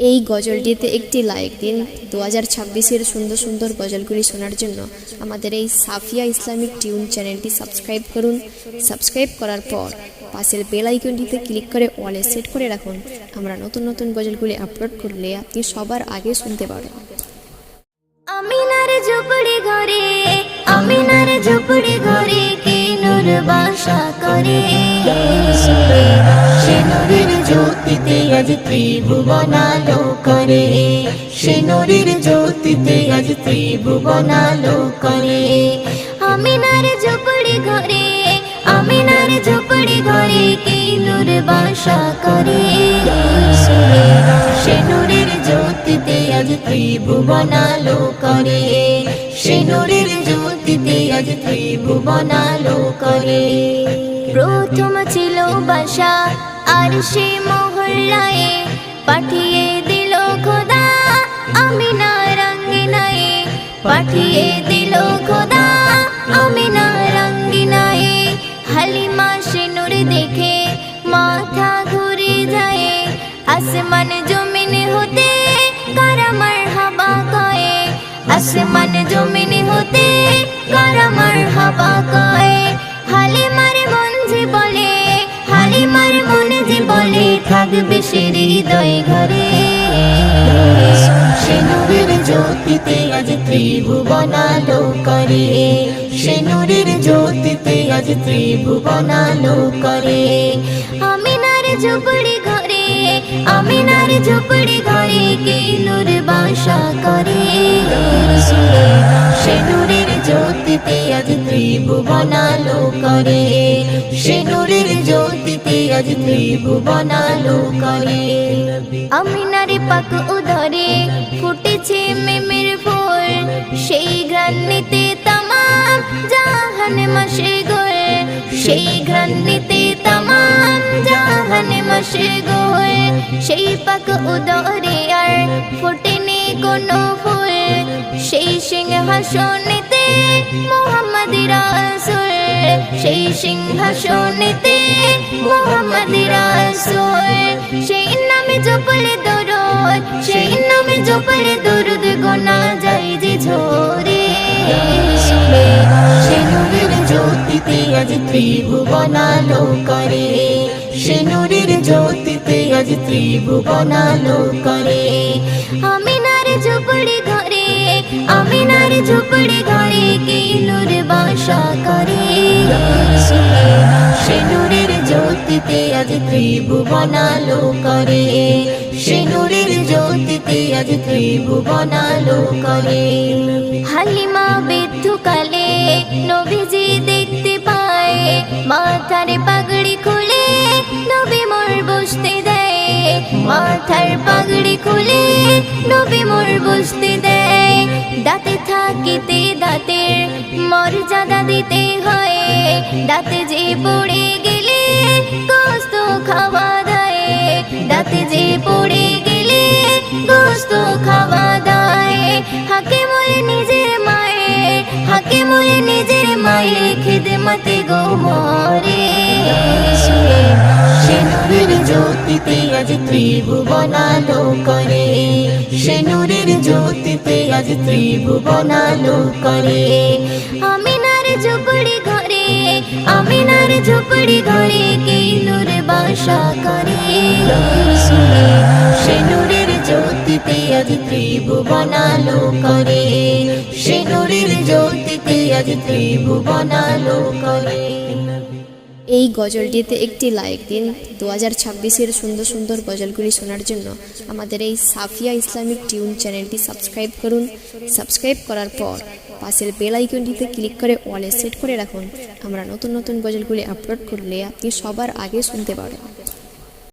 এই গজলটিতে একটি লাইক দিন। 2026-এর সুন্দর সুন্দর গজলগুলি শোনার জন্য আমাদের এই সাফিয়া ইসলামিক টিউন চ্যানেলটি সাবস্ক্রাইব করুন। সাবস্ক্রাইব করার পর পাশের বেল আইকনটিতে ক্লিক করে অলে সেট করে রাখুন। আমরা নতুন নতুন গজলগুলি আপলোড করলে আপনি সবার আগে শুনতে পারেন। আমিনার ঝুপড়ি ঘরে, আমিনার ঝুপড়ি ঘরে কে নূর বাসা করে। সে নূরের জ্যোতিতে আজ ত্রিভুবন আলো করে। সে নূরের জ্যোতিতে আজ ত্রিভুবন আলো করে। আমিনার ঝুপড়ি ঘরে, আমিনার ঝুপড়ি ঘরে কে নূর বাসা করে। সে নূরের জ্যোতিতে আজ ত্রিভুবন আলো করে। সে নূরের জ্যোতিতে আজ ত্রিভুবন আলো করে। প্রথম ছিল বাসা আর সে মহল্লায়, পাঠিয়ে দিল খোদা আমিনার আঙ্গিনায়। পাঠিয়ে দিল খোদা আমিনার আঙ্গিনায়। হালিমা সে নূর দেখে মাথা ঘুরে যায়। আসমান জমিন হতে কারা মারহাবা কয়। আসমান জমিন হতে কারা মারহাবা কয়। হালিমার মন যে বলে, হালিমার মন যে বলে থাকবে সে হৃদয় ঘরে। সে নূরের জ্যোতিতে আজ ত্রিভুবন আলো করে। সে নূরের জ্যোতিতে আজ ত্রিভুবন আলো করে। আমিনার ঝুপড়ি ঘরে, আমিনার ঝুপড়ি ঘরে কে নূর বাসা করে। সে নূরের জ্যোতিতে আজ ত্রিভুবন আলো করে। সে নূরের জ্যোতিতে আজ ত্রিভুবন আলো করে। আমিনার পাক উদরে ফুটেছে মেমের ফুল। সেই ঘ্রাণিতে তামাম জাহান মশগুল। সেই ঘ্রাণিতে তামাম জাহান মশগুল। সেই পাক উদরে আর ফুটেনি কোনো ফুল। সেই সিংহাসনেতে মুহাম্মদ রাসূল। সেই সিংহাসনেতে মুহাম্মদ রাসূল। সেই নামে জপলে দরুদ, সেই নামে জপলে দরুদ গোনা যায় যে ঝরে। সে নূরের জ্যোতিতে আজ ত্রিভুবন আলো করে। সে নূরের জ্যোতিতে আজ ত্রিভুবন আলো করে। আমিনার ঝুপড়ি ঘরে, আমিনার ঝুপড়ি ঘরে কে নূর বাসা করে। সে নূরের জ্যোতিতে আজ ত্রিভুবন আলো করে। সে নূরের জ্যোতিতে আজ ত্রিভুবন আলো করে। হালিমা বৃদ্ধকালে নবীজি দেখতে পায়। মাথার পাগড়ি খুলে নবী মোর বসতে দেয়। মাথার পাগড়ি খুলে নবী মোর বসতে দেয়। দাঁতে থাকিতে দাঁতের মর্যাদা দিতে হয়। দাঁতে যে পড়ে গেলে গোস্ত খাওয়া দেয়। দাঁতে যে পড়ে গেলে গোস্ত খাওয়া দেয়। হাকে বলে নিজের মায়ের, হাকে বলে নিজের মায়ের খিদমতে গো মরে। সে নূরের জ্যোতিতে আজ ত্রিভুবন আলো করে। সে নূরের জ্যোতিতে আজ ত্রিভুবন আলো করে। আমিনার ঝুপড়ি ঘরে, আমিনার ঝুপড়ি ঘরে কে নূর বাসা করে। সে নূরের জ্যোতিতে আজ ত্রিভুবন আলো করে। সে নূরের জ্যোতিতে আজ ত্রিভুবন আলো করে। এই গজলটিতে একটি লাইক দিন। 2026-এর সুন্দর সুন্দর গজলগুলি শোনার জন্য আমাদের এই সাফিয়া ইসলামিক টিউন চ্যানেলটি সাবস্ক্রাইব করুন। সাবস্ক্রাইব করার পর পাশের বেল আইকনটিতে ক্লিক করে অলে সেট করে রাখুন। আমরা নতুন নতুন গজলগুলি আপলোড করলে আপনি সবার আগে শুনতে পারেন।